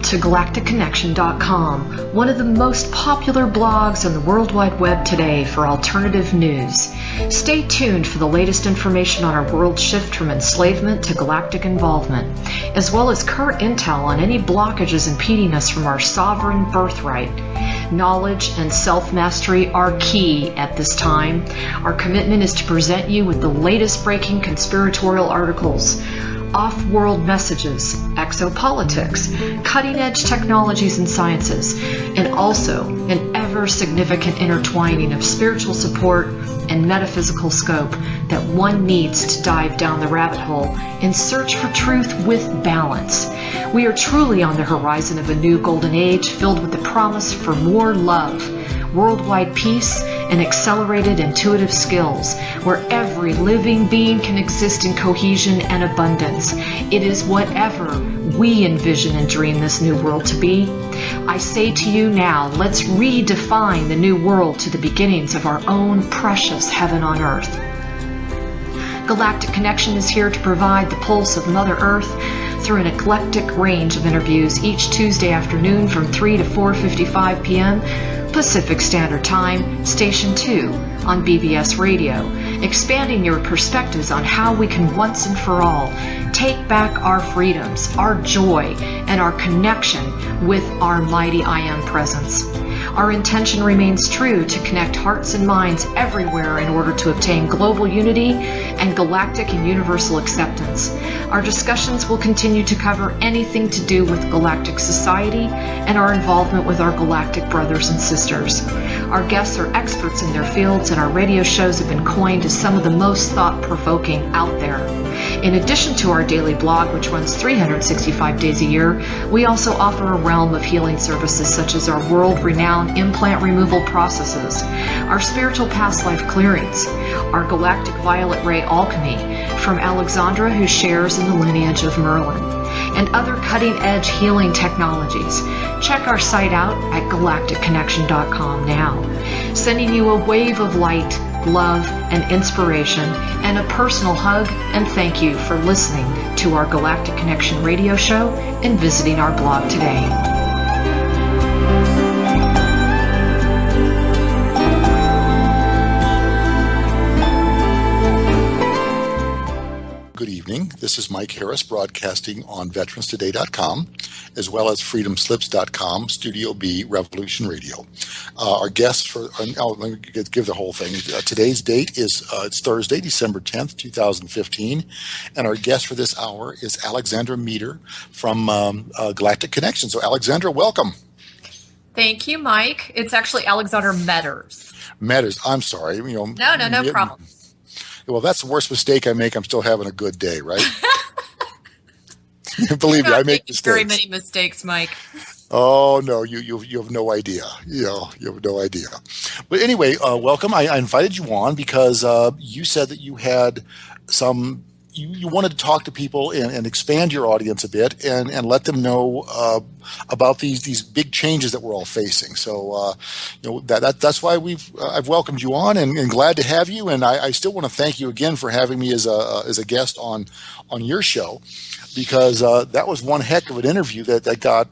to galacticconnection.com, one of the most popular blogs on the World Wide Web today for alternative news. Stay tuned for the latest information on our world shift from enslavement to galactic involvement, as well as current intel on any blockages impeding us from our sovereign birthright. Knowledge and self-mastery are key at this time. Our commitment is to present you with the latest breaking conspiratorial articles, off-world messages, exopolitics, cutting-edge technologies and sciences, and also an ever-significant intertwining of spiritual support and metaphysical scope that one needs to dive down the rabbit hole in search for truth with balance. We are truly on the horizon of a new golden age filled with the promise for more love, worldwide peace, and accelerated intuitive skills, where every living being can exist in cohesion and abundance. It is whatever we envision and dream this new world to be. I say to you now, let's redefine the new world to the beginnings of our own precious heaven on earth. Galactic Connection is here to provide the pulse of Mother Earth through an eclectic range of interviews each Tuesday afternoon from 3 to 4:55 p.m. Pacific Standard Time, Station 2 on BBS Radio, expanding your perspectives on how we can once and for all take back our freedoms, our joy, and our connection with our mighty I Am presence. Our intention remains true to connect hearts and minds everywhere in order to obtain global unity and galactic and universal acceptance. Our discussions will continue to cover anything to do with galactic society and our involvement with our galactic brothers and sisters. Our guests are experts in their fields, and our radio shows have been coined as some of the most thought-provoking out there. In addition to our daily blog, which runs 365 days a year, we also offer a realm of healing services such as our world-renowned implant removal processes, our spiritual past life clearings, our galactic violet ray alchemy from Alexandra, who shares in the lineage of Merlin, and other cutting-edge healing technologies. Check our site out at galacticconnection.com now, sending you a wave of light, love, and inspiration, and a personal hug and thank you for listening to our Galactic Connection radio show and visiting our blog today. Good evening. This is Mike Harris broadcasting on veteranstoday.com as well as freedomslips.com, Studio B, Revolution Radio. Our guests for, let me give the whole thing. Today's date is it's Thursday, December 10th, 2015, and our guest for this hour is Alexandra Meadors from Galactic Connection. So Alexandra, welcome. Thank you, Mike. It's actually Alexandra Meadors. Meadors, I'm sorry. No problem. Well, that's the worst mistake I make. I'm still having a good day, right? Believe me, I make mistakes. Very many mistakes, Mike. Oh no, you have no idea. You have no idea. But anyway, welcome. I invited you on because you said that you had some. You wanted to talk to people and expand your audience a bit and let them know about these big changes that we're all facing. So that's why I've welcomed you on and glad to have you. And I still want to thank you again for having me as a guest on your show, because that was one heck of an interview that got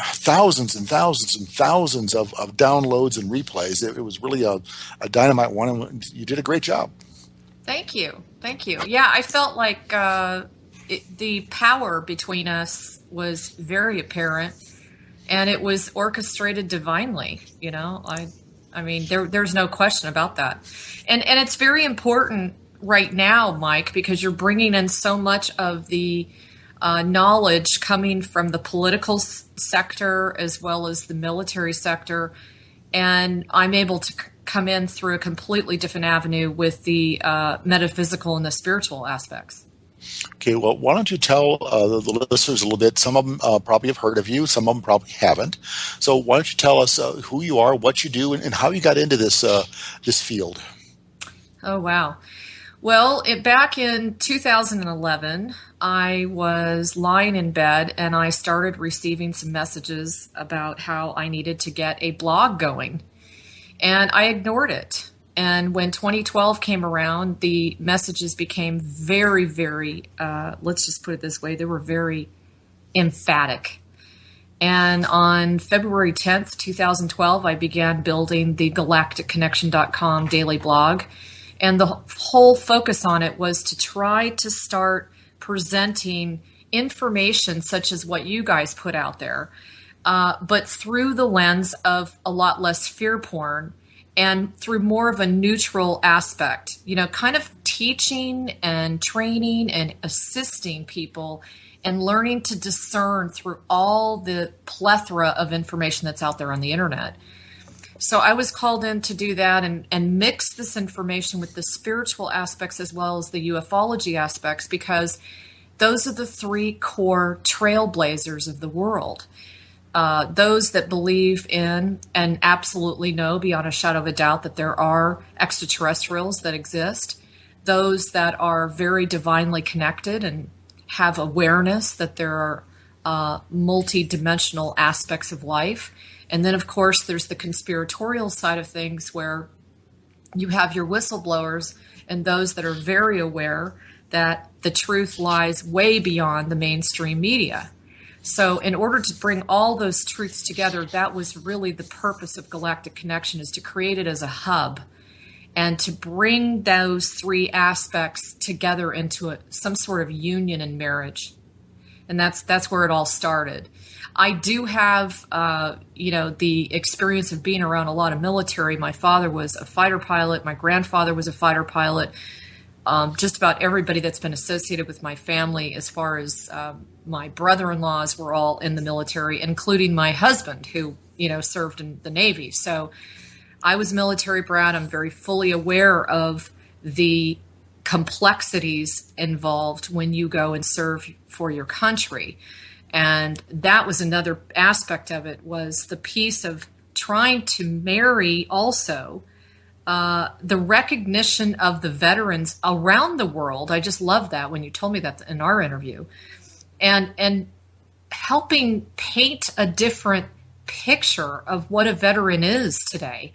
thousands and thousands and thousands of downloads and replays. It was really a dynamite one, and you did a great job. Thank you. Yeah, I felt like the power between us was very apparent, and it was orchestrated divinely. I mean, there's no question about that. And it's very important right now, Mike, because you're bringing in so much of the knowledge coming from the political sector as well as the military sector, and I'm able to come in through a completely different avenue with the metaphysical and the spiritual aspects. Okay, well, why don't you tell the listeners a little bit? Some of them probably have heard of you, some of them probably haven't. So why don't you tell us who you are, what you do, and how you got into this field? Oh, wow. Well, back in 2011, I was lying in bed and I started receiving some messages about how I needed to get a blog going. And I ignored it. And when 2012 came around, the messages became very, very, let's just put it this way, they were very emphatic. And on February 10th, 2012, I began building the galacticconnection.com daily blog. And the whole focus on it was to try to start presenting information such as what you guys put out there, but through the lens of a lot less fear porn and through more of a neutral aspect, kind of teaching and training and assisting people and learning to discern through all the plethora of information that's out there on the internet. So I was called in to do that and mix this information with the spiritual aspects as well as the ufology aspects, because those are the three core trailblazers of the world. Those that believe in and absolutely know beyond a shadow of a doubt that there are extraterrestrials that exist. Those that are very divinely connected and have awareness that there are multi-dimensional aspects of life. And then, of course, there's the conspiratorial side of things where you have your whistleblowers and those that are very aware that the truth lies way beyond the mainstream media. So in order to bring all those truths together, that was really the purpose of Galactic Connection, is to create it as a hub and to bring those three aspects together into some sort of union and marriage. And that's where it all started. I do have, the experience of being around a lot of military. My father was a fighter pilot. My grandfather was a fighter pilot. Just about everybody that's been associated with my family, as far as my brother-in-laws, were all in the military, including my husband, who, served in the Navy. So I was military brat. I'm very fully aware of the complexities involved when you go and serve for your country. And that was another aspect of it, was the piece of trying to marry also the recognition of the veterans around the world. I just love that when you told me that in our interview, and helping paint a different picture of what a veteran is today.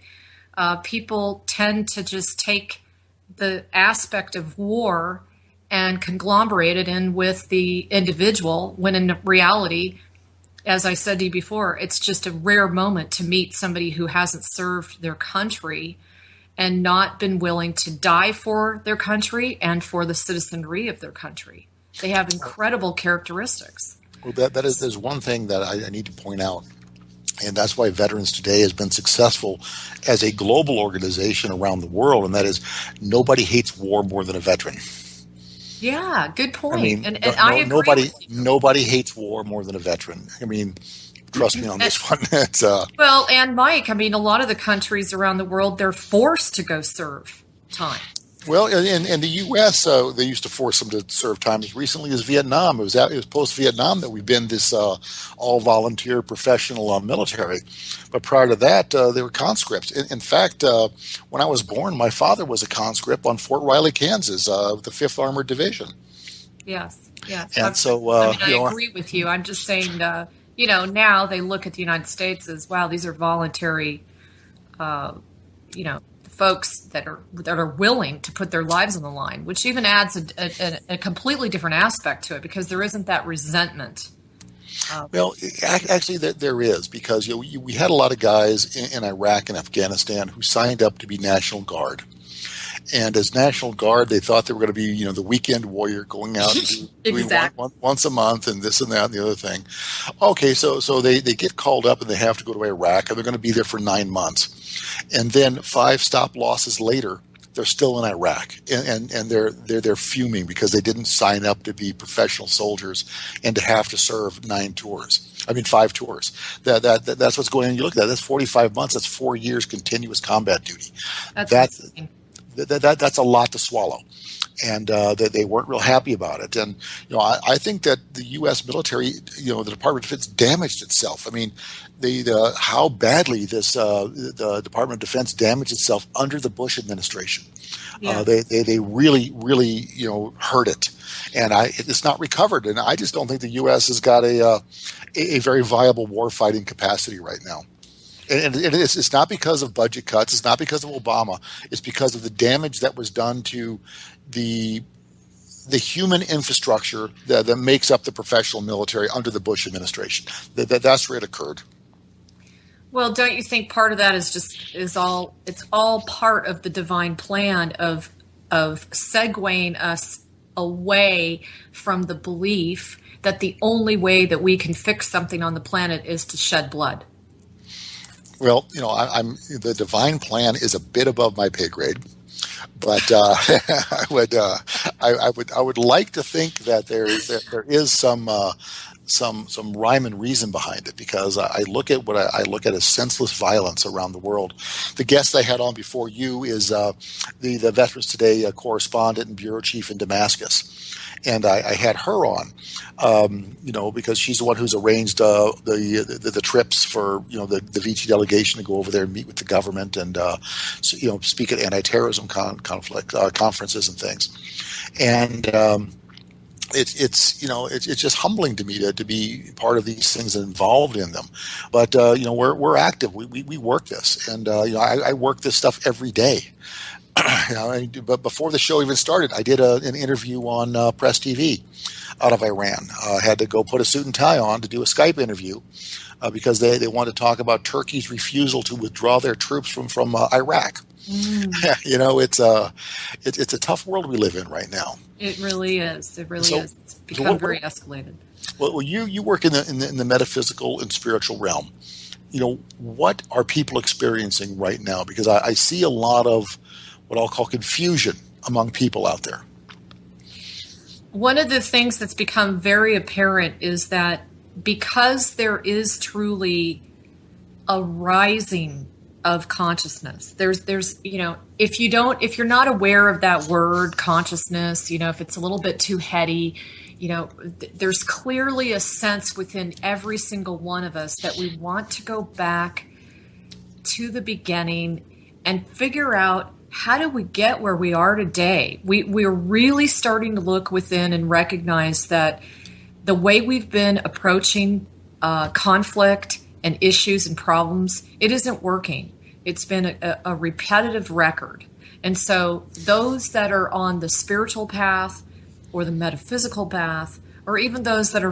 People tend to just take the aspect of war and conglomerate it in with the individual, when in reality, as I said to you before, it's just a rare moment to meet somebody who hasn't served their country and not been willing to die for their country and for the citizenry of their country. They have incredible characteristics. Well, there's one thing that I need to point out, and that's why Veterans Today has been successful as a global organization around the world, and that is nobody hates war more than a veteran. Yeah, good point. I mean, I agree. Nobody hates war more than a veteran. I mean, trust me on this one. It's, well, and Mike, I mean, a lot of the countries around the world, they're forced to go serve time. Well, in the U.S., they used to force them to serve time as recently as Vietnam. It was post-Vietnam that we've been this all-volunteer professional military. But prior to that, they were conscripts. In fact, when I was born, my father was a conscript on Fort Riley, Kansas, the 5th Armored Division. Yes. And so, I agree with you. I'm just saying, now they look at the United States as, wow, these are voluntary, folks that are willing to put their lives on the line, which even adds a completely different aspect to it, because there isn't that resentment. Well, actually, there is, because we had a lot of guys in Iraq and Afghanistan who signed up to be National Guard. And as National Guard, they thought they were going to be, the weekend warrior, going out and doing once a month and this and that and the other thing. Okay, so they get called up and they have to go to Iraq, and they're going to be there for 9 months. And then 5 stop losses later, they're still in Iraq, and they're fuming because they didn't sign up to be professional soldiers and to have to serve 5 tours. That's what's going on. You look at that. That's 45 months. That's 4 years continuous combat duty. That's a lot to swallow, and they weren't real happy about it. And I think that the U.S. military, the Department of Defense, damaged itself. I mean, how badly the Department of Defense damaged itself under the Bush administration. Yeah. They really hurt it, and it's not recovered. And I just don't think the U.S. has got a very viable warfighting capacity right now. And it's not because of budget cuts. It's not because of Obama. It's because of the damage that was done to the the human infrastructure that makes up the professional military under the Bush administration. That's where it occurred. Well, don't you think part of that is all part of the divine plan of segueing us away from the belief that the only way that we can fix something on the planet is to shed blood? Well, I'm the divine plan is a bit above my pay grade, but I would like to think that there is some rhyme and reason behind it, because I look at what I look at as senseless violence around the world. The guest I had on before you is the Veterans Today correspondent and bureau chief in Damascus. And I had her on, because she's the one who's arranged the trips for the VT delegation to go over there and meet with the government and speak at anti-terrorism conferences and things. And it's just humbling to me to be part of these things and involved in them. But we're active. We work this, and I work this stuff every day. But before the show even started, I did an interview on Press TV out of Iran. I had to go put a suit and tie on to do a Skype interview because they wanted to talk about Turkey's refusal to withdraw their troops from Iraq. It's a tough world we live in right now. It really is. It really is. It's become very escalated. Well, you work in the metaphysical and spiritual realm. What are people experiencing right now? Because I see a lot of what I'll call confusion among people out there. One of the things that's become very apparent is that because there is truly a rising of consciousness, there's if you're not aware of that word consciousness, if it's a little bit too heady, there's clearly a sense within every single one of us that we want to go back to the beginning and figure out, how do we get where we are today? We're really starting to look within and recognize that the way we've been approaching conflict and issues and problems, it isn't working. It's been a repetitive record. And so those that are on the spiritual path or the metaphysical path, or even those that are,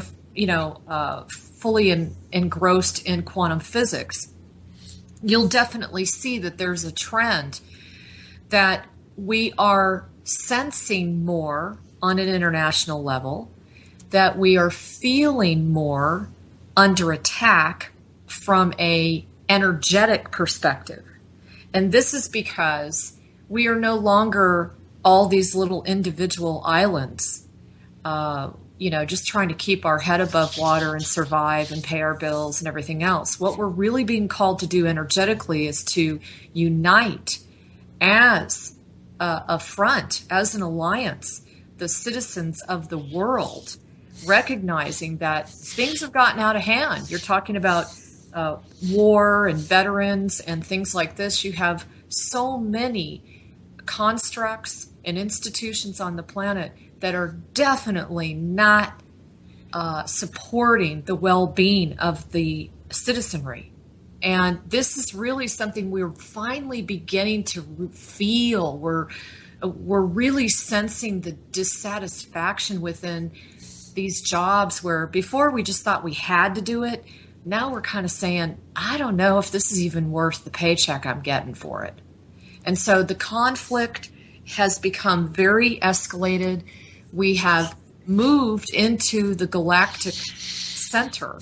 fully engrossed in quantum physics, you'll definitely see that there's a trend that we are sensing more on an international level, that we are feeling more under attack from a energetic perspective. And this is because we are no longer all these little individual islands, just trying to keep our head above water and survive and pay our bills and everything else. What we're really being called to do energetically is to unite as a front, as an alliance, the citizens of the world, recognizing that things have gotten out of hand. You're talking about war and veterans and things like this. You have so many constructs and institutions on the planet that are definitely not supporting the well-being of the citizenry. And this is really something we're finally beginning to feel. We're really sensing the dissatisfaction within these jobs where before we just thought we had to do it. Now we're kind of saying, I don't know if this is even worth the paycheck I'm getting for it. And so the conflict has become very escalated. We have moved into the galactic center,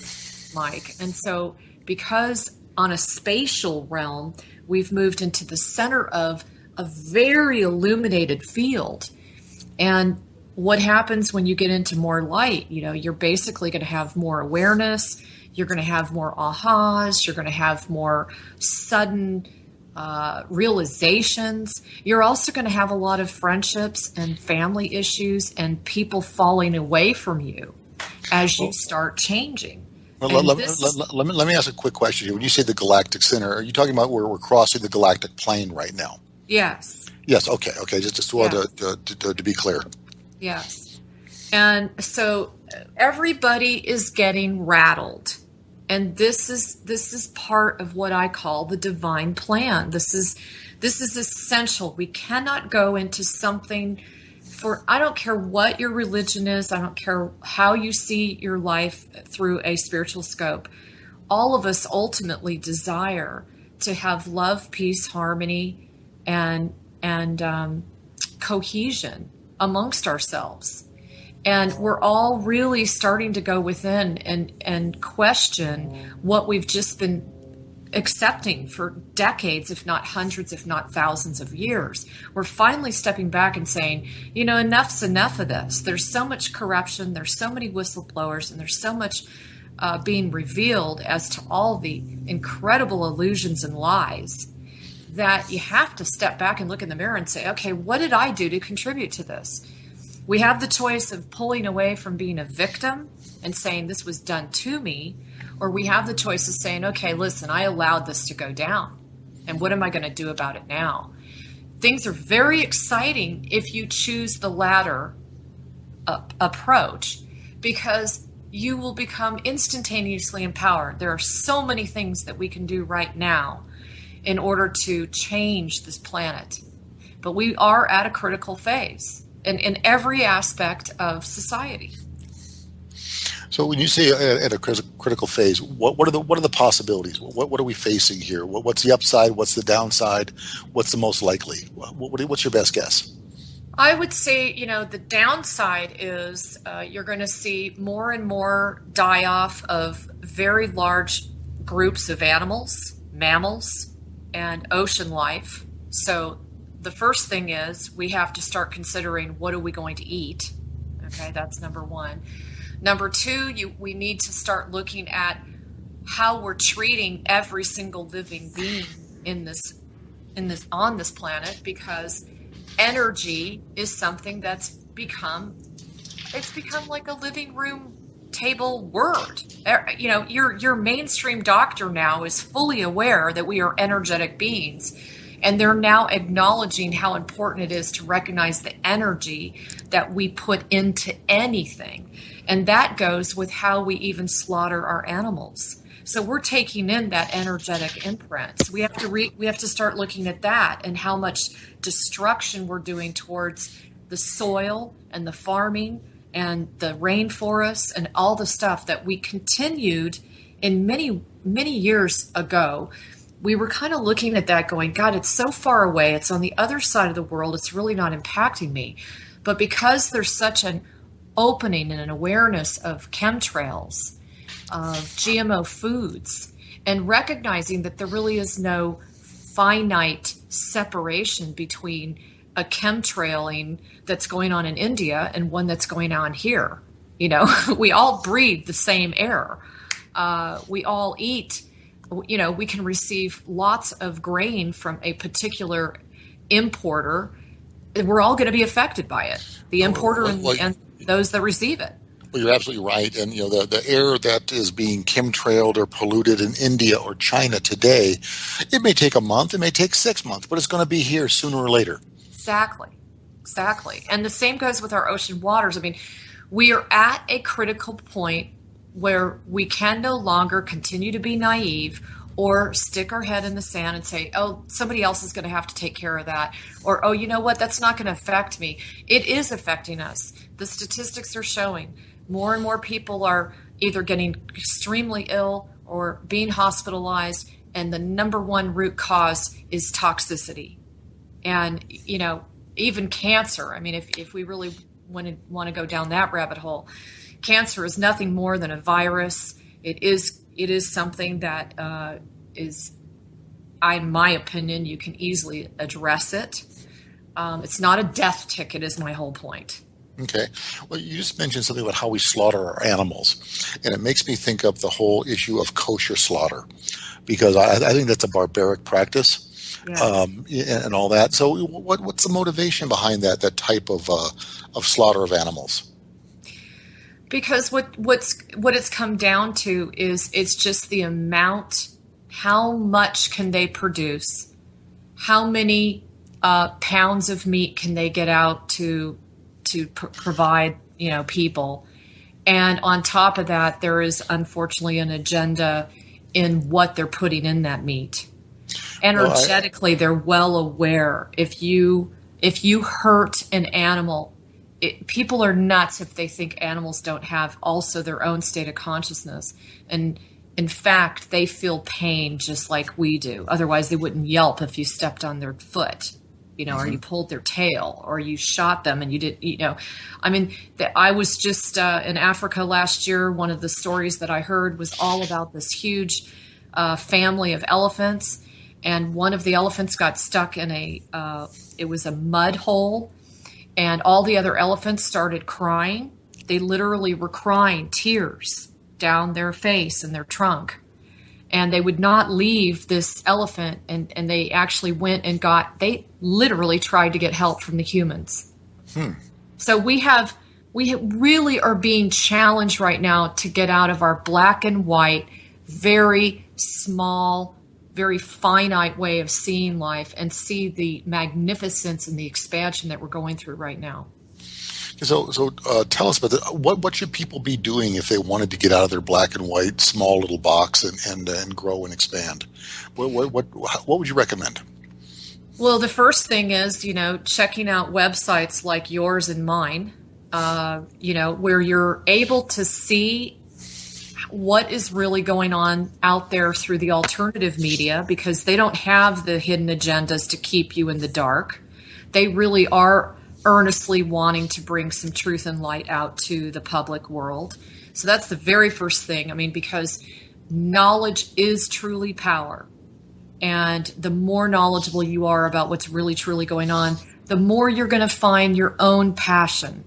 Mike. And so because on a spatial realm, we've moved into the center of a very illuminated field. And what happens when you get into more light? You're basically going to have more awareness. You're going to have more ahas. You're going to have more sudden realizations. You're also going to have a lot of friendships and family issues and people falling away from you as you start changing. Well, let me ask a quick question here. When you say the galactic center, are you talking about where we're crossing the galactic plane right now? Yes. Yes. Okay. Just wanted to be clear. Yes. And so everybody is getting rattled. And this is part of what I call the divine plan. This is essential. We cannot go into something I don't care what your religion is, I don't care how you see your life through a spiritual scope. All of us ultimately desire to have love, peace, harmony, and cohesion amongst ourselves. And we're all really starting to go within and question what we've just been accepting for decades, if not hundreds, if not thousands of years. We're finally stepping back and saying, enough's enough of this. There's so much corruption, there's so many whistleblowers, and there's so much being revealed as to all the incredible illusions and lies that you have to step back and look in the mirror and say, okay, what did I do to contribute to this? We have the choice of pulling away from being a victim and saying this was done to me, or we have the choice of saying, okay, listen, I allowed this to go down, and what am I going to do about it now? Things are very exciting if you choose the latter approach, because you will become instantaneously empowered. There are so many things that we can do right now in order to change this planet. But we are at a critical phase in every aspect of society. So when you say at a critical phase, what are the possibilities? What are we facing here? What's the upside? What's the downside? What's the most likely? What's your best guess? I would say, the downside is you're going to see more and more die-off of very large groups of animals, mammals, and ocean life. So the first thing is we have to start considering, what are we going to eat? Okay, that's number one. Number two, we need to start looking at how we're treating every single living being on this planet, because energy is something that's become like a living room table word. Your mainstream doctor now is fully aware that we are energetic beings, and they're now acknowledging how important it is to recognize the energy that we put into anything. And that goes with how we even slaughter our animals. So we're taking in that energetic imprint. So we have to start looking at that and how much destruction we're doing towards the soil and the farming and the rainforests and all the stuff that we continued in many, many years ago. We were kind of looking at that going, God, it's so far away. It's on the other side of the world. It's really not impacting me. But because there's such an opening and an awareness of chemtrails, of GMO foods, and recognizing that there really is no finite separation between a chemtrailing that's going on in India and one that's going on here. We all breathe the same air. We all eat, we can receive lots of grain from a particular importer. We're all going to be affected by it. The importer and those that receive it. Well, you're absolutely right. And, the air that is being chemtrailed or polluted in India or China today, it may take a month, it may take 6 months, but it's going to be here sooner or later. Exactly. And the same goes with our ocean waters. I mean, we are at a critical point where we can no longer continue to be naive or stick our head in the sand and say, oh, somebody else is going to have to take care of that. Or, oh, you know what, that's not going to affect me. It is affecting us. The statistics are showing more and more people are either getting extremely ill or being hospitalized, and the number one root cause is toxicity. And, even cancer. I mean, if we really want to go down that rabbit hole, cancer is nothing more than a virus. It is something that is, in my opinion, you can easily address it. It's not a death ticket is my whole point. Okay. Well, you just mentioned something about how we slaughter our animals, and it makes me think of the whole issue of kosher slaughter, because I think that's a barbaric practice. Yes. And all that. So what's the motivation behind that type of slaughter of animals? Because what it's come down to is it's just the amount, how much can they produce, how many pounds of meat can they get out to provide people, and on top of that there is unfortunately an agenda in what they're putting in that meat. Energetically, they're well aware if you hurt an animal people are nuts if they think animals don't have also their own state of consciousness. And in fact, they feel pain just like we do. Otherwise, they wouldn't yelp if you stepped on their foot, or you pulled their tail, or you shot them and you did, I mean, I was just in Africa last year. One of the stories that I heard was all about this huge family of elephants. And one of the elephants got stuck in it was a mud hole. And all the other elephants started crying. They literally were crying tears down their face and their trunk. And they would not leave this elephant. And they actually went and they literally tried to get help from the humans. So we really are being challenged right now to get out of our black and white, very small, very finite way of seeing life and see the magnificence and the expansion that we're going through right now. So tell us about that. What should people be doing if they wanted to get out of their black and white, small little box and grow and expand? What would you recommend? Well, the first thing is, checking out websites like yours and mine, where you're able to see what is really going on out there through the alternative media, because they don't have the hidden agendas to keep you in the dark. They really are earnestly wanting to bring some truth and light out to the public world. So that's the very first thing. I mean, because knowledge is truly power. And the more knowledgeable you are about what's really, truly going on, the more you're going to find your own passion.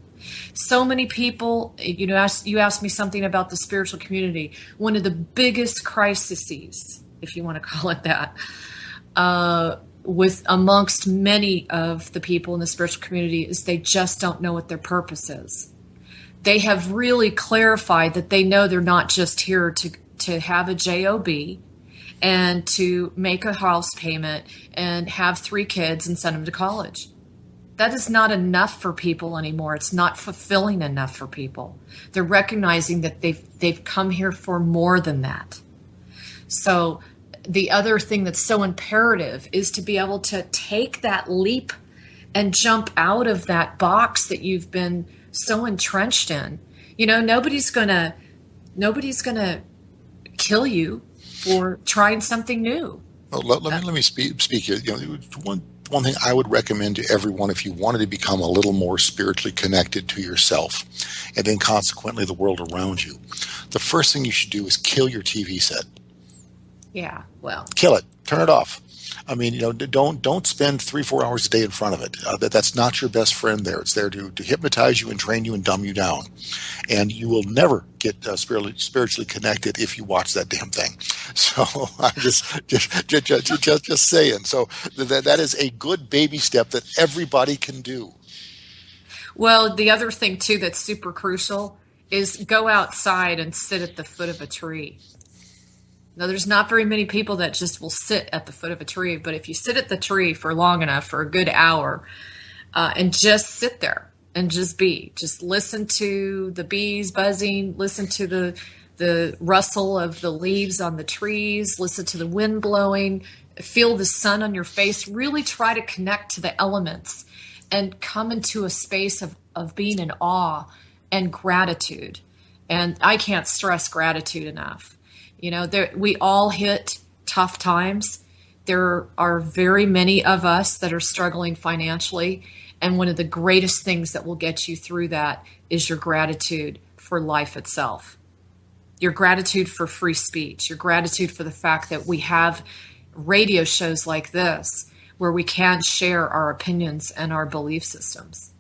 So many people, you asked me something about the spiritual community. One of the biggest crises, if you want to call it that, with amongst many of the people in the spiritual community is they just don't know what their purpose is. They have really clarified that they know they're not just here to have a job and to make a house payment and have 3 kids and send them to college. That is not enough for people anymore. It's not fulfilling enough for people. They're recognizing that they've come here for more than that. So the other thing that's so imperative is to be able to take that leap and jump out of that box that you've been so entrenched in. Nobody's gonna kill you for trying something new. Well, let me speak here. One thing I would recommend to everyone, if you wanted to become a little more spiritually connected to yourself and then consequently the world around you, the first thing you should do is kill your TV set. Yeah, well, kill it. Turn it off. I mean, don't spend 3-4 hours a day in front of it. That's not your best friend there. It's there to hypnotize you and train you and dumb you down. And you will never get spiritually connected if you watch that damn thing. So I'm just saying. So that is a good baby step that everybody can do. Well, the other thing too that's super crucial is go outside and sit at the foot of a tree. Now, there's not very many people that just will sit at the foot of a tree, but if you sit at the tree for long enough, for a good hour, and just sit there and just listen to the bees buzzing, listen to the rustle of the leaves on the trees, listen to the wind blowing, feel the sun on your face, really try to connect to the elements and come into a space of being in awe and gratitude. And I can't stress gratitude enough. We all hit tough times. There are very many of us that are struggling financially. And one of the greatest things that will get you through that is your gratitude for life itself. Your gratitude for free speech. Your gratitude for the fact that we have radio shows like this where we can share our opinions and our belief systems.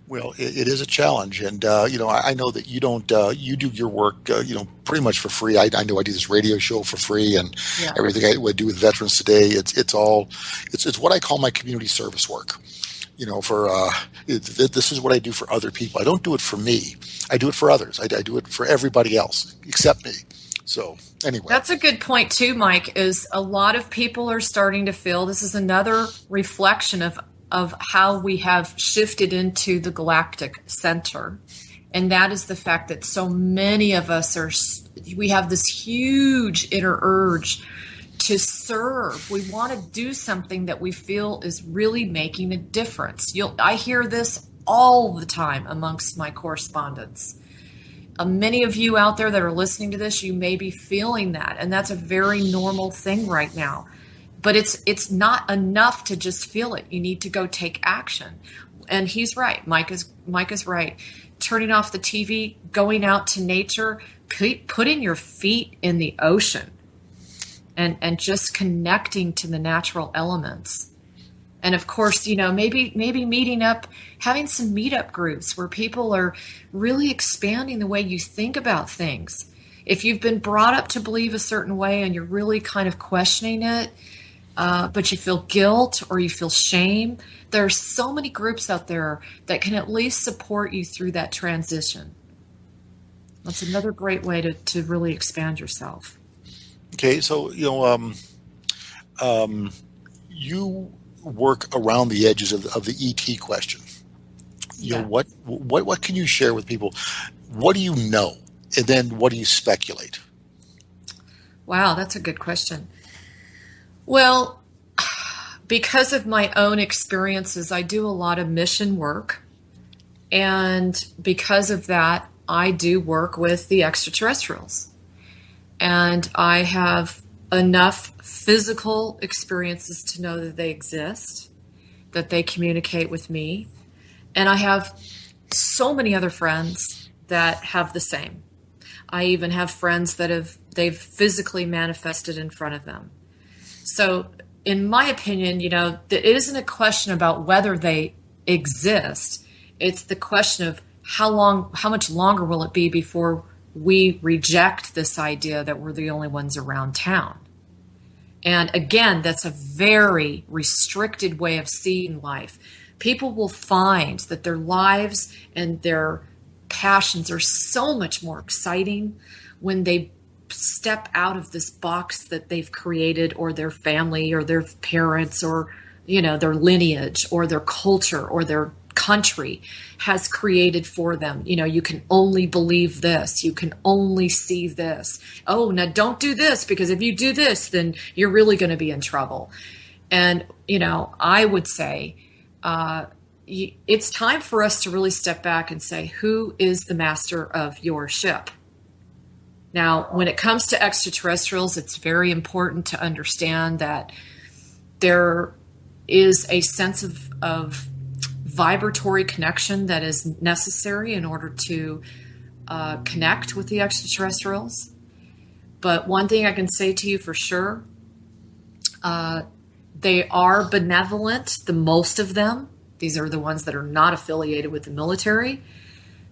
Well, it is a challenge, and I know that you don't. You do your work, pretty much for free. I know I do this radio show for free, and everything I do with Veterans Today, it's what I call my community service work. This is what I do for other people. I don't do it for me. I do it for others. I do it for everybody else except me. So anyway, that's a good point too, Mike. Is a lot of people are starting to feel this is another reflection of how we have shifted into the galactic center. And that is the fact that so many of us we have this huge inner urge to serve. We want to do something that we feel is really making a difference. I hear this all the time amongst my correspondents. Many of you out there that are listening to this, you may be feeling that, and that's a very normal thing right now. But it's not enough to just feel it. You need to go take action. And he's right. Mike is right. Turning off the TV, going out to nature, putting your feet in the ocean, and just connecting to the natural elements. And of course, maybe meeting up, having some meetup groups where people are really expanding the way you think about things. If you've been brought up to believe a certain way and you're really kind of questioning it, but you feel guilt or you feel shame, there are so many groups out there that can at least support you through that transition. That's another great way to really expand yourself. Okay, so you work around the edges of the ET question. What can you share with people? What do you know, and then what do you speculate? Wow, that's a good question. Well, because of my own experiences, I do a lot of mission work, and because of that, I do work with the extraterrestrials, and I have enough physical experiences to know that they exist, that they communicate with me. And I have so many other friends that have the same. I even have friends that they've physically manifested in front of them. So in my opinion, it isn't a question about whether they exist. It's the question of how much longer will it be before we reject this idea that we're the only ones around town. And again, that's a very restricted way of seeing life. People will find that their lives and their passions are so much more exciting when they step out of this box that they've created, or their family or their parents or their lineage or their culture or their country has created for them. You can only believe this. You can only see this. Oh, now don't do this, because if you do this, then you're really going to be in trouble. And, I would say it's time for us to really step back and say, who is the master of your ship? Now, when it comes to extraterrestrials, it's very important to understand that there is a sense of vibratory connection that is necessary in order to connect with the extraterrestrials. But one thing I can say to you for sure, they are benevolent, the most of them. These are the ones that are not affiliated with the military.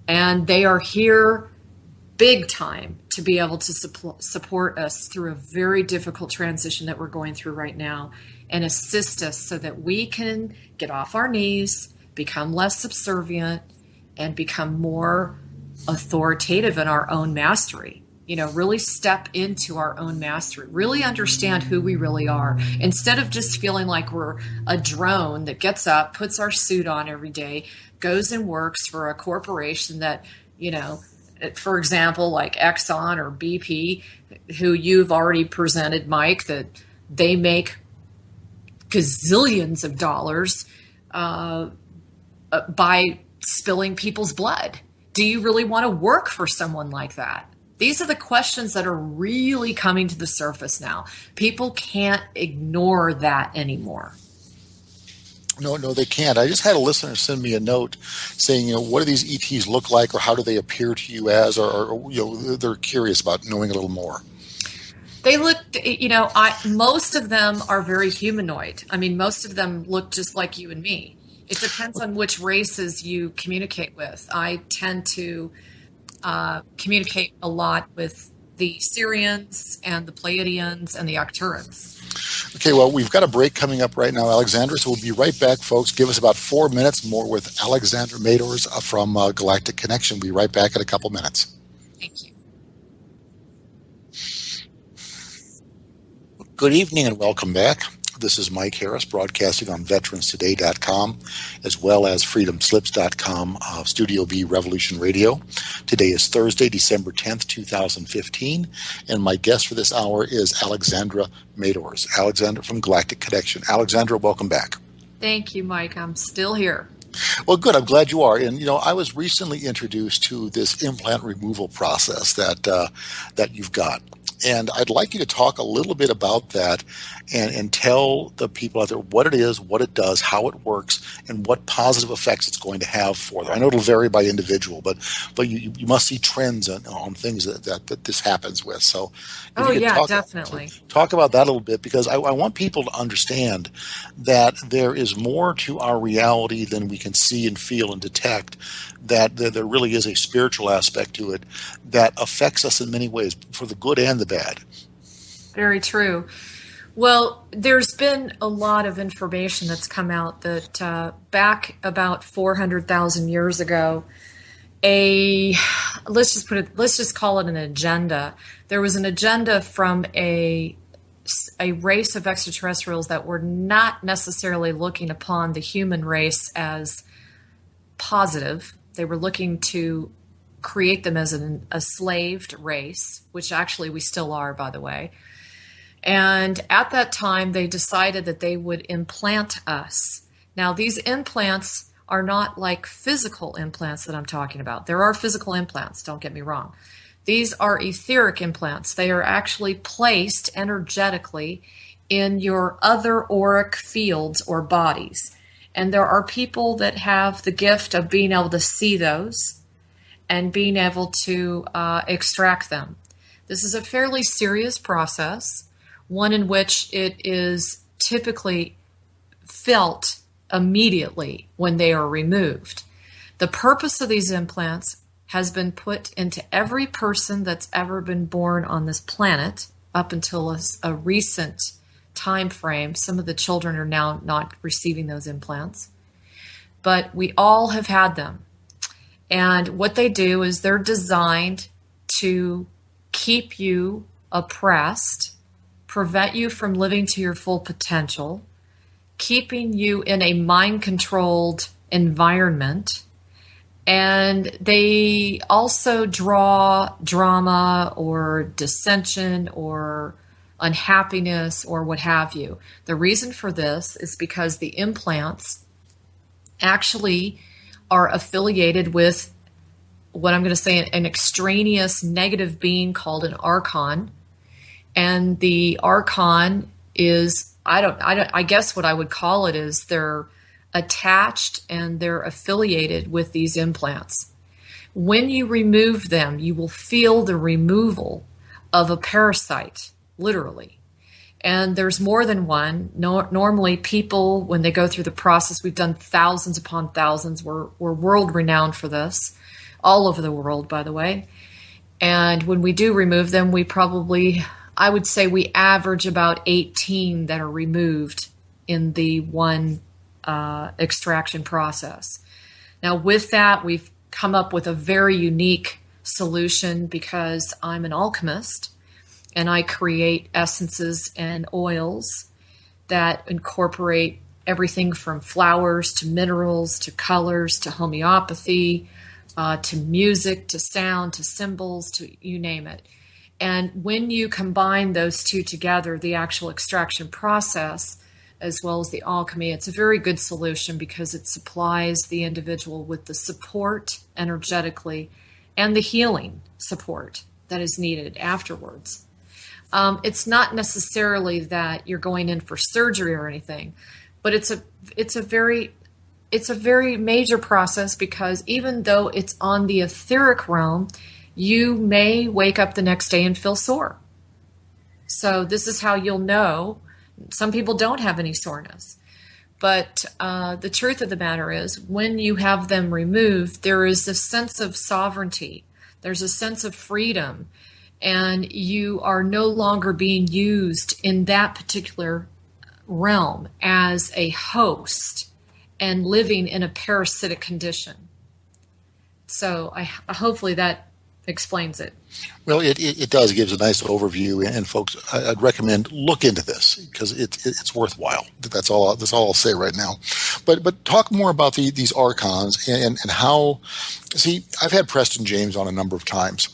And they are here big time to be able to support us through a very difficult transition that we're going through right now, and assist us so that we can get off our knees, become less subservient, and become more authoritative in our own mastery. Really step into our own mastery, really understand who we really are, instead of just feeling like we're a drone that gets up, puts our suit on every day, goes and works for a corporation that, for example, like Exxon or BP, who you've already presented, Mike, that they make gazillions of dollars by spilling people's blood. Do you really want to work for someone like that? These are the questions that are really coming to the surface now. People can't ignore that anymore. No, they can't. I just had a listener send me a note saying, what do these ETs look like, or how do they appear to you as, or they're curious about knowing a little more. They look, most of them are very humanoid. I mean, most of them look just like you and me. It depends on which races you communicate with. I tend to communicate a lot with the Syrians and the Pleiadians and the Arcturians. Okay, well, we've got a break coming up right now, Alexandra, so we'll be right back, folks. Give us about 4 minutes more with Alexandra Meadors from Galactic Connection. We'll be right back in a couple minutes. Thank you. Good evening and welcome back. This is Mike Harris, broadcasting on veteranstoday.com as well as freedomslips.com, Studio B Revolution Radio. Today is Thursday, December 10th, 2015, and my guest for this hour is Alexandra Meadors. Alexandra from Galactic Connection. Alexandra, welcome back. Thank you, Mike. I'm still here. Well, good. I'm glad you are. And I was recently introduced to this implant removal process that you've got, and I'd like you to talk a little bit about that, and tell the people out there what it is, what it does, how it works, and what positive effects it's going to have for them. I know it'll vary by individual, but you must see trends on things that this happens with. So, if Oh, you could yeah, definitely. talk about that a little bit, because I want people to understand that there is more to our reality than we can see and feel and detect, that there really is a spiritual aspect to it that affects us in many ways, for the good and the bad. Very true. Well, there's been a lot of information that's come out that back about 400,000 years ago, let's just call it an agenda. There was an agenda from a race of extraterrestrials that were not necessarily looking upon the human race as positive. They were looking to create them as a slaved race, which actually we still are, by the way. And at that time, they decided that they would implant us. Now, these implants are not like physical implants that I'm talking about. There are physical implants, don't get me wrong. These are etheric implants. They are actually placed energetically in your other auric fields or bodies. And there are people that have the gift of being able to see those and being able to extract them. This is a fairly serious process, one in which it is typically felt immediately when they are removed. The purpose of these implants has been put into every person that's ever been born on this planet up until a recent time frame. Some of the children are now not receiving those implants, but we all have had them. And what they do is they're designed to keep you oppressed, prevent you from living to your full potential, keeping you in a mind-controlled environment. And they also draw drama or dissension or unhappiness or what have you. The reason for this is because the implants actually are affiliated with what I'm going to say an extraneous negative being called an Archon. And the Archon is, I guess what I would call it is they're attached and they're affiliated with these implants. When you remove them, you will feel the removal of a parasite, literally. And there's more than one. Normally people, when they go through the process, we've done thousands upon thousands. We're world renowned for this, all over the world, by the way. And when we do remove them, I would say we average about 18 that are removed in the one extraction process. Now, with that, we've come up with a very unique solution because I'm an alchemist and I create essences and oils that incorporate everything from flowers to minerals to colors to homeopathy to music to sound to symbols to you name it. And when you combine those two together, the actual extraction process as well as the alchemy, it's a very good solution because it supplies the individual with the support energetically and the healing support that is needed afterwards. It's not necessarily that you're going in for surgery or anything, but it's a very major process because even though it's on the etheric realm, you may wake up the next day and feel sore. So this is how you'll know. Some people don't have any soreness. But the truth of the matter is when you have them removed, there is a sense of sovereignty. There's a sense of freedom. And you are no longer being used in that particular realm as a host and living in a parasitic condition. So hopefully that explains it. Well, it does. It gives a nice overview, and folks, I'd recommend look into this because it's worthwhile. That's all I'll say right now. But talk more about these archons and how. See, I've had Preston James on a number of times,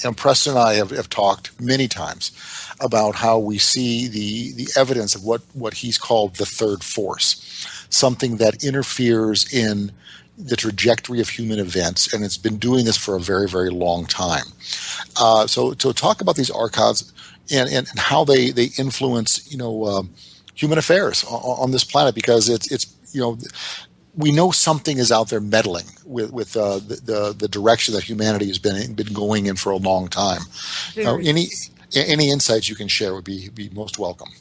and Preston and I have talked many times about how we see the evidence of what he's called the third force, something that interferes in the trajectory of human events, and it's been doing this for a very, very long time. So to talk about these archons and how they influence, human affairs on this planet, because it's we know something is out there meddling with the direction that humanity has been going in for a long time. Any insights you can share would be most welcome.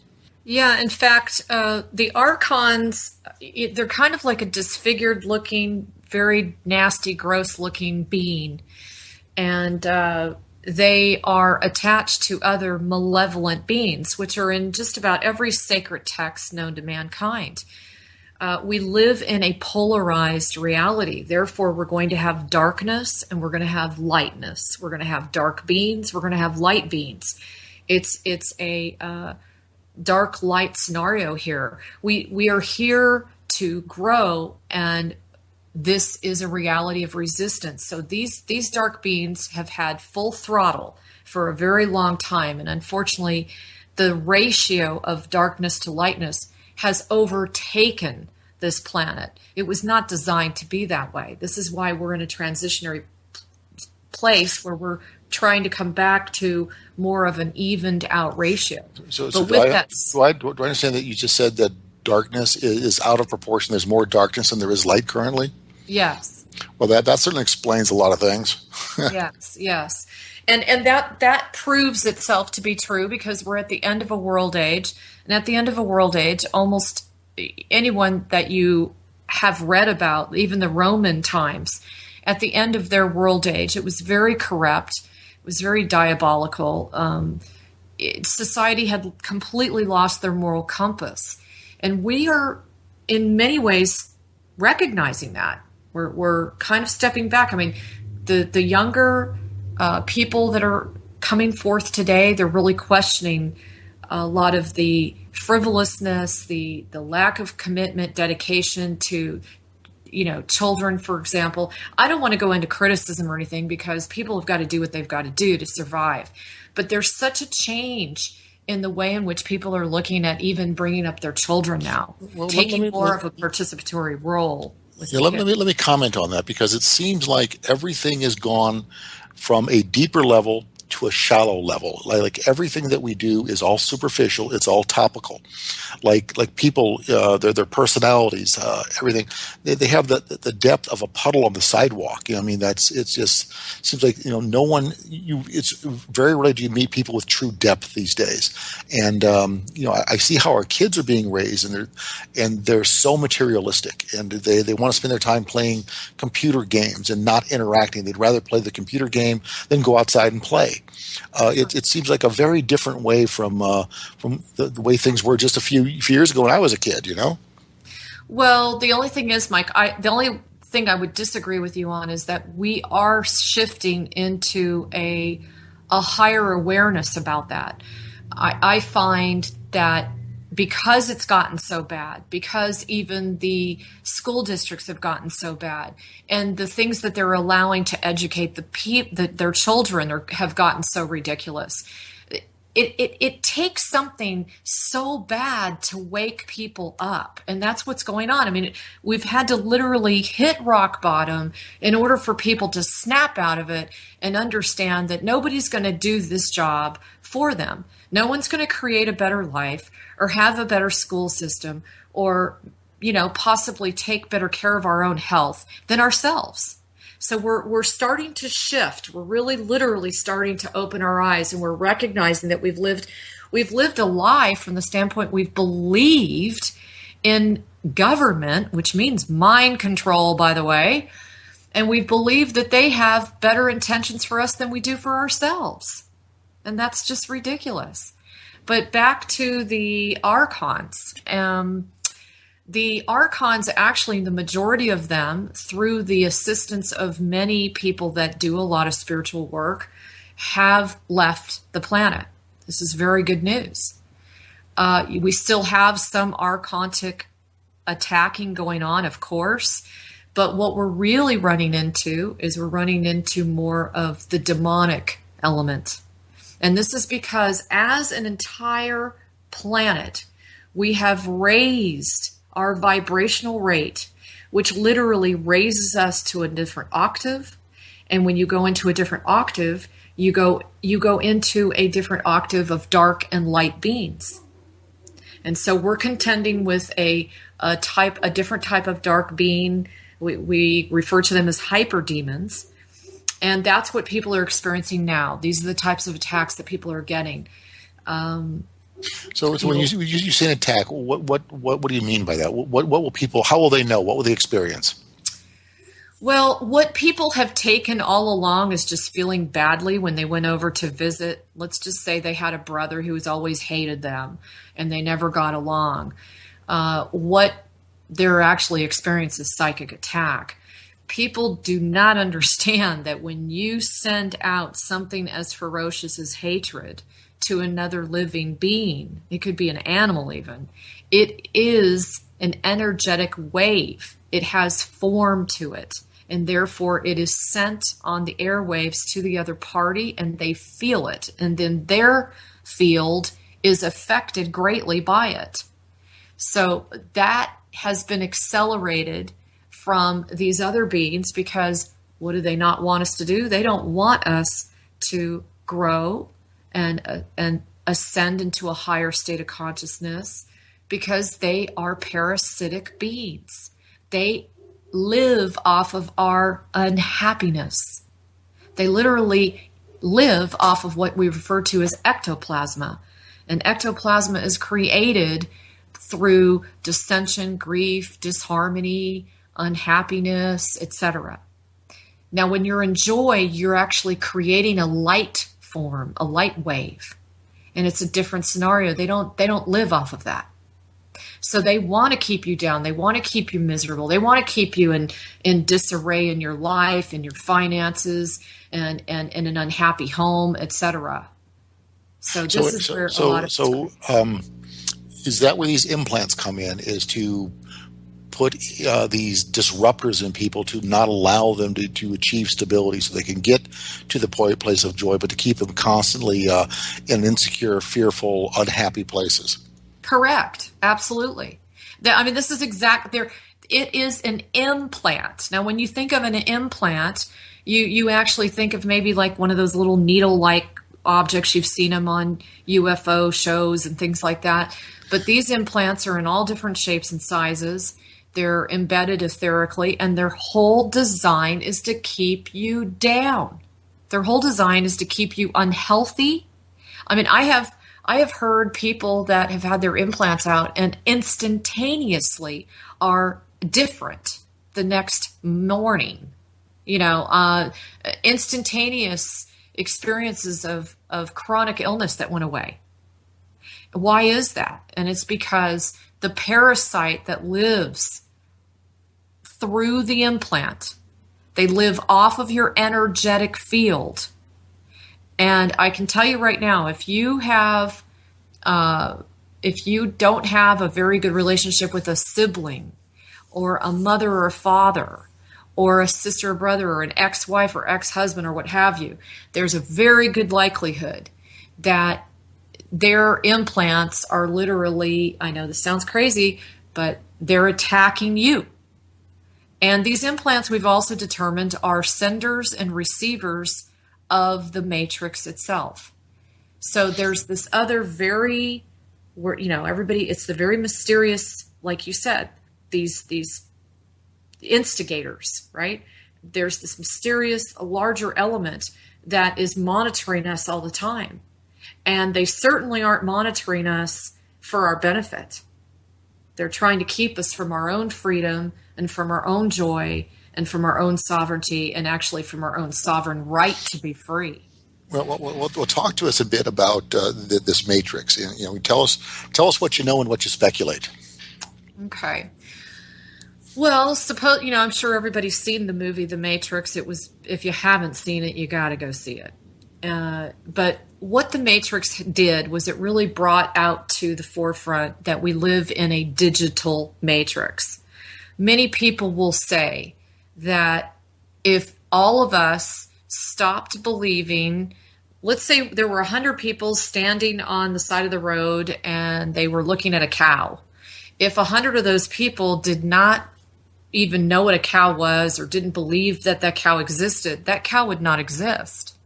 Yeah, in fact, the Archons, they're kind of like a disfigured looking, very nasty, gross looking being. And they are attached to other malevolent beings, which are in just about every sacred text known to mankind. We live in a polarized reality. Therefore, we're going to have darkness and we're going to have lightness. We're going to have dark beings. We're going to have light beings. It's a dark light scenario here. We are here to grow, and this is a reality of resistance. So these dark beings have had full throttle for a very long time, and unfortunately, the ratio of darkness to lightness has overtaken this planet. It was not designed to be that way. This is why we're in a transitionary place where we're trying to come back to more of an evened out ratio. So do I understand that you just said that darkness is out of proportion? There's more darkness than there is light currently? Yes. Well, that certainly explains a lot of things. Yes. And that proves itself to be true because we're at the end of a world age. And at the end of a world age, almost anyone that you have read about, even the Roman times, at the end of their world age, it was very corrupt. It was very diabolical. Society had completely lost their moral compass. And we are, in many ways, recognizing that. We're kind of stepping back. I mean, the younger people that are coming forth today, they're really questioning a lot of the frivolousness, the lack of commitment, dedication to children, for example. I don't want to go into criticism or anything because people have got to do what they've got to do to survive. But there's such a change in the way in which people are looking at even bringing up their children now, taking more of a participatory role. Let me comment on that, because it seems like everything has gone from a deeper level to a shallow level. Like everything that we do is all superficial. It's all topical. Like people, their personalities, everything. They have the depth of a puddle on the sidewalk. It's just seems like no one. It's very rare do you meet people with true depth these days. And I see how our kids are being raised, and they're so materialistic, and they want to spend their time playing computer games and not interacting. They'd rather play the computer game than go outside and play. It seems like a very different way from the way things were just a few years ago when I was a kid. Well, the only thing is, Mike, the only thing I would disagree with you on is that we are shifting into a higher awareness about that. I find that because it's gotten so bad, because even the school districts have gotten so bad, and the things that they're allowing to educate their children have gotten so ridiculous. It takes something so bad to wake people up, and that's what's going on. I mean, we've had to literally hit rock bottom in order for people to snap out of it and understand that nobody's going to do this job for them. No one's going to create a better life or have a better school system or, possibly take better care of our own health than ourselves. So we're starting to shift. We're really literally starting to open our eyes, and we're recognizing that we've lived a lie from the standpoint we've believed in government, which means mind control, by the way, and we've believed that they have better intentions for us than we do for ourselves. And that's just ridiculous. But back to the Archons. The Archons, actually, the majority of them, through the assistance of many people that do a lot of spiritual work, have left the planet. This is very good news. We still have some archontic attacking going on, of course, but what we're really running into is we're running into more of the demonic element. And this is because as an entire planet, we have raised our vibrational rate, which literally raises us to a different octave. And when you go into a different octave, you go into a different octave of dark and light beings. And so we're contending with a different type of dark being. We refer to them as hyperdemons. And that's what people are experiencing now. These are the types of attacks that people are getting. So when you say an attack, what do you mean by that? What will people? How will they know? What will they experience? Well, what people have taken all along is just feeling badly when they went over to visit. Let's just say they had a brother who has always hated them, and they never got along. What they're actually experiencing is psychic attack. People do not understand that when you send out something as ferocious as hatred to another living being, it could be an animal even, it is an energetic wave. It has form to it, and therefore it is sent on the airwaves to the other party, and they feel it, and then their field is affected greatly by it. So that has been accelerated from these other beings, because what do they not want us to do? They don't want us to grow and ascend into a higher state of consciousness, because they are parasitic beings. They live off of our unhappiness. They literally live off of what we refer to as ectoplasma. And ectoplasma is created through dissension, grief, disharmony, unhappiness, etc. Now, when you're in joy, you're actually creating a light form, a light wave, and it's a different scenario. They don't live off of that. So they want to keep you down. They want to keep you miserable. They want to keep you in disarray in your life, in your finances, and in an unhappy home, etc. So this is where a lot of is that where these implants come in? Is to put these disruptors in people to not allow them to achieve stability, so they can get to the place of joy, but to keep them constantly in insecure, fearful, unhappy places. Correct. Absolutely. This is it is an implant. Now, when you think of an implant, you actually think of maybe like one of those little needle-like objects. You've seen them on UFO shows and things like that. But these implants are in all different shapes and sizes. They're embedded etherically, and their whole design is to keep you down. Their whole design is to keep you unhealthy. I have heard people that have had their implants out and instantaneously are different the next morning. Instantaneous experiences of chronic illness that went away. Why is that? And it's because the parasite that lives through the implant, they live off of your energetic field. And I can tell you right now, if you don't have a very good relationship with a sibling or a mother or a father or a sister or brother or an ex-wife or ex-husband or what have you, there's a very good likelihood that their implants are literally, I know this sounds crazy, but they're attacking you. And these implants, we've also determined, are senders and receivers of the matrix itself. So there's this other it's the very mysterious, like you said, these instigators, right? There's this mysterious, larger element that is monitoring us all the time. And they certainly aren't monitoring us for our benefit. They're trying to keep us from our own freedom and from our own joy and from our own sovereignty, and actually from our own sovereign right to be free. Well, talk to us a bit about this matrix. Tell us what you know and what you speculate. Okay. Well, I'm sure everybody's seen the movie The Matrix. If you haven't seen it, you got to go see it. But what The Matrix did was it really brought out to the forefront that we live in a digital matrix. Many people will say that if all of us stopped believing let's say there were 100 people standing on the side of the road and they were looking at a cow. If 100 of those people did not even know what a cow was or didn't believe that that cow existed, that cow would not exist.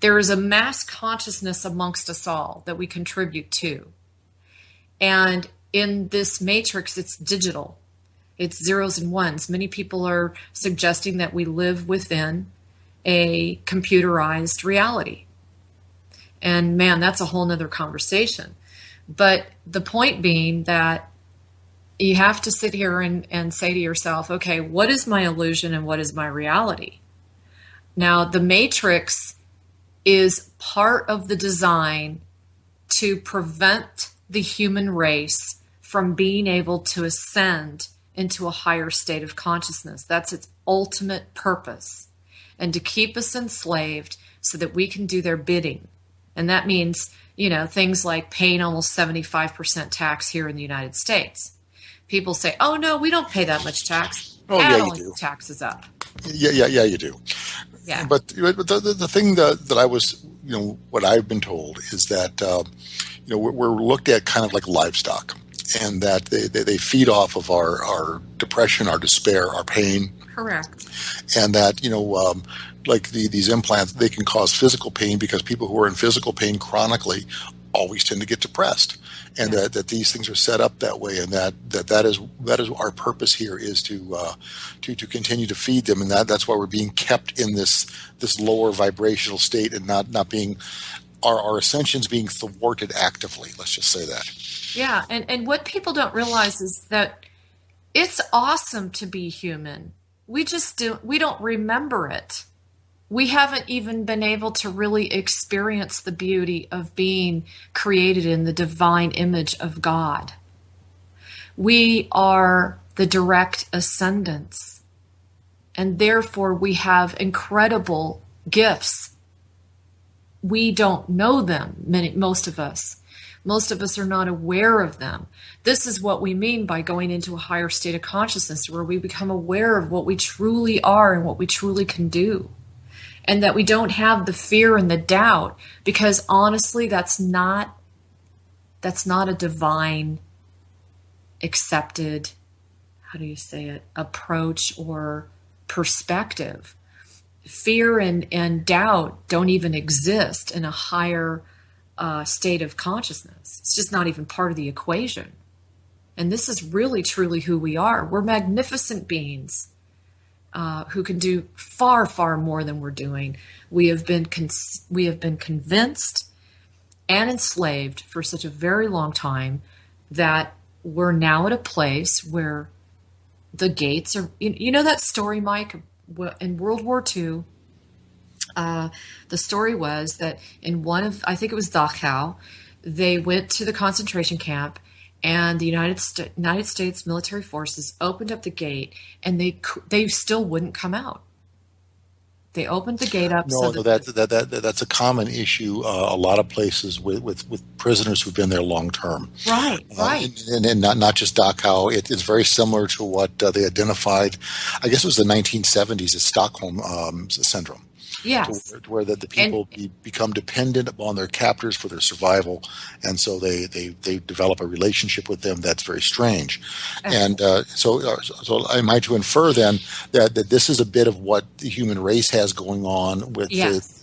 There is a mass consciousness amongst us all that we contribute to. And in this matrix, it's digital. It's zeros and ones. Many people are suggesting that we live within a computerized reality. And man, that's a whole nother conversation. But the point being that you have to sit here and say to yourself, okay, what is my illusion and what is my reality? Now, the matrix is part of the design to prevent the human race from being able to ascend into a higher state of consciousness. That's its ultimate purpose. And to keep us enslaved so that we can do their bidding. And that means, things like paying almost 75% tax here in the United States. People say, oh, no, we don't pay that much tax. Oh, yeah, you do. Taxes up. Yeah, you do. Yeah. But the thing that I was, what I've been told is that, we're looked at kind of like livestock, and that they feed off of our depression, our despair, our pain. Correct. And that, like these implants, they can cause physical pain because people who are in physical pain chronically always tend to get depressed. And that these things are set up that way, and that is our purpose here, is to continue to feed them, and that's why we're being kept in this lower vibrational state, and not being our ascension's being thwarted actively. Let's just say that. Yeah, and what people don't realize is that it's awesome to be human. We don't remember it. We haven't even been able to really experience the beauty of being created in the divine image of God. We are the direct ascendants, and therefore we have incredible gifts. We don't know them, most of us. Most of us are not aware of them. This is what we mean by going into a higher state of consciousness, where we become aware of what we truly are and what we truly can do. And that we don't have the fear and the doubt, because honestly, that's not a divine accepted, approach or perspective. Fear and doubt don't even exist in a higher state of consciousness. It's just not even part of the equation. And this is really, truly who we are. We're magnificent beings who can do far, far more than we're doing. We have been convinced and enslaved for such a very long time that we're now at a place where the gates are. You know that story, Mike, in World War II. The story was that in I think it was Dachau, they went to the concentration camp, and the United States military forces opened up the gate, and they still wouldn't come out. They opened the gate up. That's a common issue. A lot of places with prisoners who've been there long term. Right. And not just Dachau. It's very similar to what they identified. I guess it was the 1970s as Stockholm syndrome. Yes. To where the people become dependent upon their captors for their survival, and so they develop a relationship with them that's very strange. And so am I to infer then that this is a bit of what the human race has going on with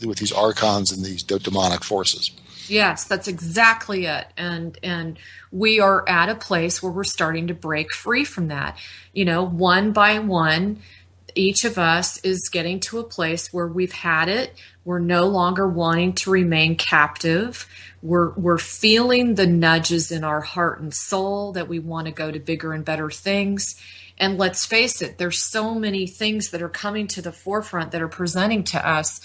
with these archons and these demonic forces? Yes, that's exactly it. And we are at a place where we're starting to break free from that. One by one, each of us is getting to a place where we've had it. We're no longer wanting to remain captive. We're feeling the nudges in our heart and soul that we want to go to bigger and better things. And let's face it, there's so many things that are coming to the forefront that are presenting to us,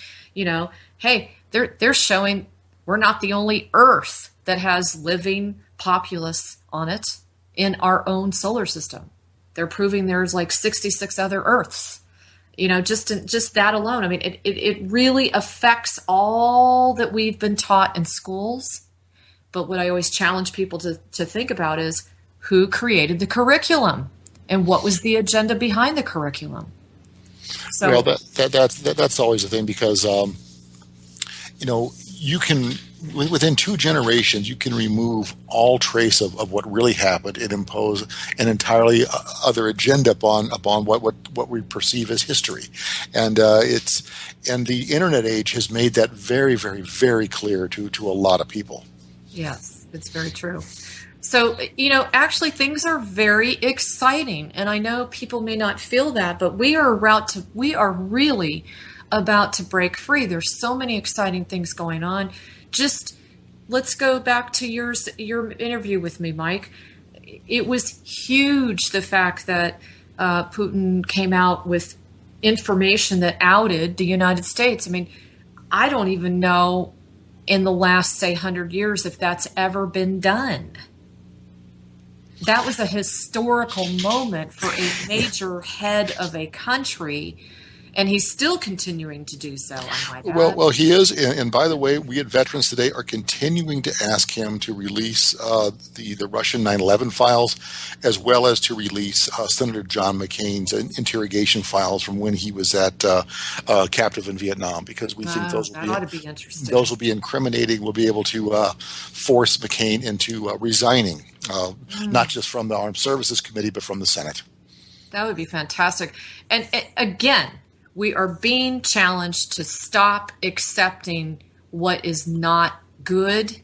hey, they're showing we're not the only Earth that has living populace on it in our own solar system. They're proving there's like 66 other Earths. Just that alone. I mean, it really affects all that we've been taught in schools. But what I always challenge people to think about is who created the curriculum and what was the agenda behind the curriculum. So, well, that's always the thing, because you can, within 2 generations, you can remove all trace of what really happened and impose an entirely other agenda upon what we perceive as history. And the internet age has made that very, very, very clear to a lot of people. Yes, it's very true. So, actually things are very exciting, and I know people may not feel that, but we are really about to break free. There's so many exciting things going on. Just let's go back to your interview with me, Mike. It was huge, the fact that Putin came out with information that outed the United States. I mean, I don't even know in the last, say, 100 years if that's ever been done. That was a historical moment for a major head of a country, and he's still continuing to do so, I might add. Well, he is. And by the way, we at Veterans Today are continuing to ask him to release the Russian 9/11 files, as well as to release Senator John McCain's interrogation files from when he was at captive in Vietnam, because we think those will be incriminating. We'll be able to force McCain into resigning, not just from the Armed Services Committee, but from the Senate. That would be fantastic. And again, we are being challenged to stop accepting what is not good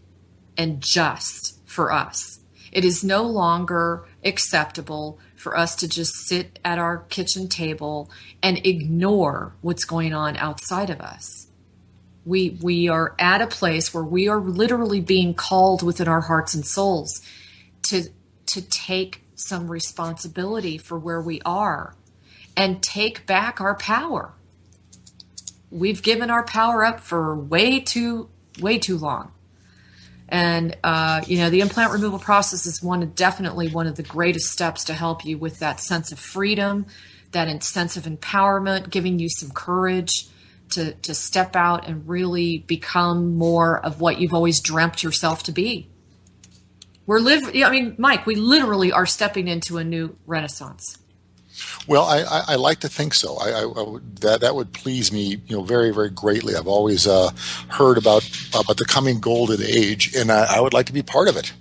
and just for us. It is no longer acceptable for us to just sit at our kitchen table and ignore what's going on outside of us. We are at a place where we are literally being called within our hearts and souls to take some responsibility for where we are and take back our power. We've given our power up for way too long. And, the implant removal process is definitely one of the greatest steps to help you with that sense of freedom, that sense of empowerment, giving you some courage to step out and really become more of what you've always dreamt yourself to be. Mike, we literally are stepping into a new renaissance. Well, I like to think so. That would please me, very, very greatly. I've always heard about the coming golden age, and I would like to be part of it.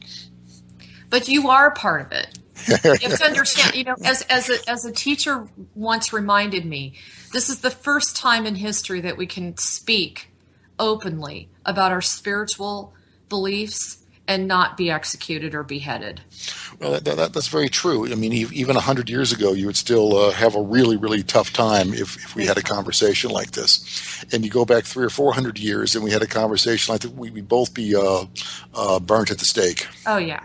But you are part of it. You have to understand. As a teacher once reminded me, this is the first time in history that we can speak openly about our spiritual beliefs and not be executed or beheaded. Well, that's very true. I mean, even 100 years ago, you would still have a really, really tough time if we had a conversation like this. And you go back 300 or 400 years, and we had a conversation like that, we'd both be burnt at the stake. Oh yeah,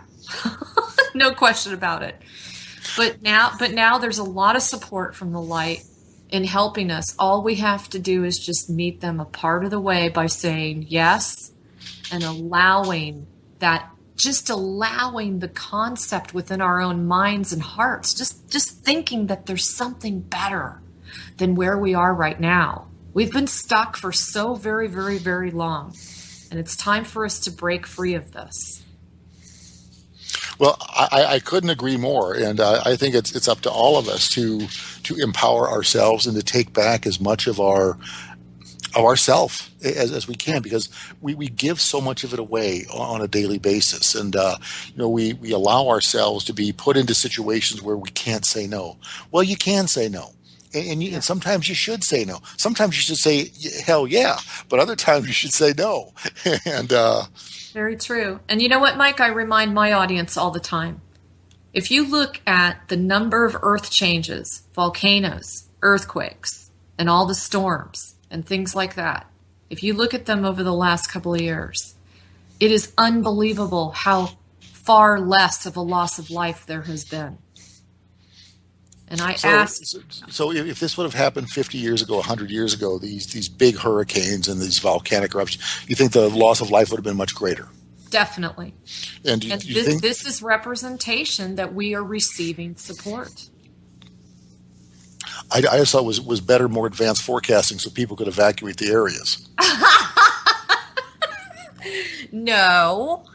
no question about it. But now there's a lot of support from the light in helping us. All we have to do is just meet them a part of the way by saying yes and allowing the concept within our own minds and hearts, just thinking that there's something better than where we are right now. We've been stuck for so very, very, very long, and it's time for us to break free of this. Well, I couldn't agree more, and I think it's up to all of us to empower ourselves and to take back as much of ourself as we can, because we give so much of it away on a daily basis, and we allow ourselves to be put into situations where we can't say no. Well, you can say no, and sometimes you should say no. Sometimes you should say hell yeah, but other times you should say no. And very true. And you know what, Mike? I remind my audience all the time. If you look at the number of earth changes, volcanoes, earthquakes, and all the storms and things like that, if you look at them over the last couple of years, it is unbelievable how far less of a loss of life there has been. And So if this would have happened 50 years ago, 100 years ago, these big hurricanes and these volcanic eruptions, you think the loss of life would have been much greater? Definitely. And do you think this is representation that we are receiving support? I just thought it was better, more advanced forecasting so people could evacuate the areas. No,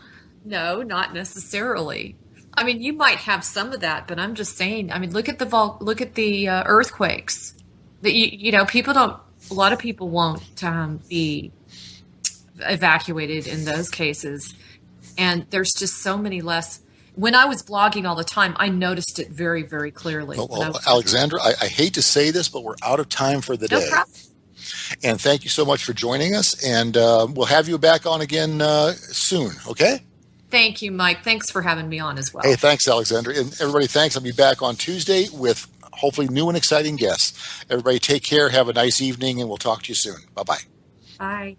not necessarily. I mean, you might have some of that, but I'm just saying. I mean, look at the earthquakes. That a lot of people won't be evacuated in those cases. And there's just so many less. When I was blogging all the time, I noticed it very, very clearly. Well, Alexandra, I hate to say this, but we're out of time for the day. No problem. And thank you so much for joining us. And we'll have you back on again soon, okay? Thank you, Mike. Thanks for having me on as well. Hey, thanks, Alexandra. And everybody, thanks. I'll be back on Tuesday with hopefully new and exciting guests. Everybody take care. Have a nice evening, and we'll talk to you soon. Bye-bye. Bye.